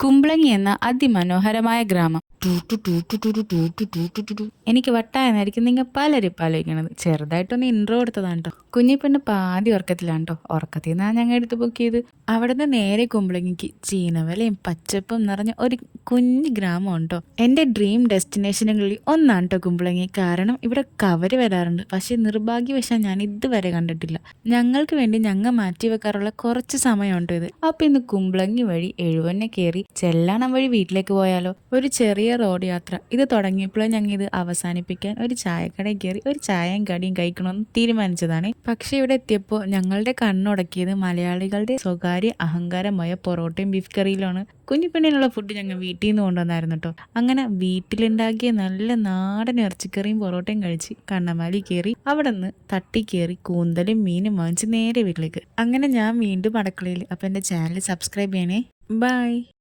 കുമ്പളങ്ങി എന്ന അതിമനോഹരമായ ഗ്രാമം. എനിക്ക് വട്ടായെന്നായിരിക്കും നിങ്ങൾ പലരും ആലോചിക്കണത്. ചെറുതായിട്ടൊന്ന് ഇൻട്രോ കൊടുത്തതാണ് കേട്ടോ. കുഞ്ഞിപ്പെണ്ണ് പാതി ഉറക്കത്തിലാണ് കേട്ടോ. ഉറക്കത്തിൽ നിന്നാണ് ഞങ്ങൾ എടുത്ത് പൊക്കിയത്. അവിടുന്ന് നേരെ കുമ്പളങ്ങിക്ക് ചീനവലയും പച്ചപ്പും നിറഞ്ഞ ഒരു കുഞ്ഞു ഗ്രാമം ഉണ്ടോ. എൻ്റെ ഡ്രീം ഡെസ്റ്റിനേഷനുകളിൽ ഒന്നാണ് കേട്ടോ കുമ്പളങ്ങി. കാരണം ഇവിടെ കവര് വരാറുണ്ട്, പക്ഷെ നിർഭാഗ്യവശാൽ ഞാൻ ഇതുവരെ കണ്ടിട്ടില്ല. ഞങ്ങൾക്ക് വേണ്ടി ഞങ്ങൾ മാറ്റി വെക്കാറുള്ള കുറച്ച് സമയമുണ്ട് ഇത്. അപ്പൊ ഇന്ന് കുമ്പളങ്ങി വഴി എഴുവന്നെ കയറി ചെല്ലാണം വഴി വീട്ടിലേക്ക് പോയാലോ. ഒരു ചെറിയ റോഡ് യാത്ര. ഇത് തുടങ്ങിയപ്പോഴും ഞങ്ങൾ ഇത് അവസാനിപ്പിക്കാൻ ഒരു ചായക്കടയിൽ കയറി ഒരു ചായയും കടിയും കഴിക്കണമെന്ന് തീരുമാനിച്ചതാണ്. പക്ഷെ ഇവിടെ എത്തിയപ്പോൾ ഞങ്ങളുടെ കണ്ണുടക്കിയത് മലയാളികളുടെ സ്വകാര്യ അഹങ്കാരമായ പൊറോട്ടയും ബീഫ് കറിയിലാണ്. കുഞ്ഞിപ്പെണ്ണിനുള്ള ഫുഡ് ഞങ്ങൾ വീട്ടിൽ നിന്ന് കൊണ്ടുവന്നായിരുന്നു കേട്ടോ. അങ്ങനെ വീട്ടിലുണ്ടാക്കിയ നല്ല നാടൻ ഇറച്ചിക്കറിയും പൊറോട്ടയും കഴിച്ച് കണ്ണമാലി കയറി അവിടെ നിന്ന് തട്ടി കയറി കൂന്തലും മീനും വാങ്ങിച്ച് നേരെ വീട്ടിലേക്ക്. അങ്ങനെ ഞാൻ വീണ്ടും അടുക്കളയിൽ. അപ്പം എൻ്റെ ചാനൽ സബ്സ്ക്രൈബ് ചെയ്യണേ. ബൈ.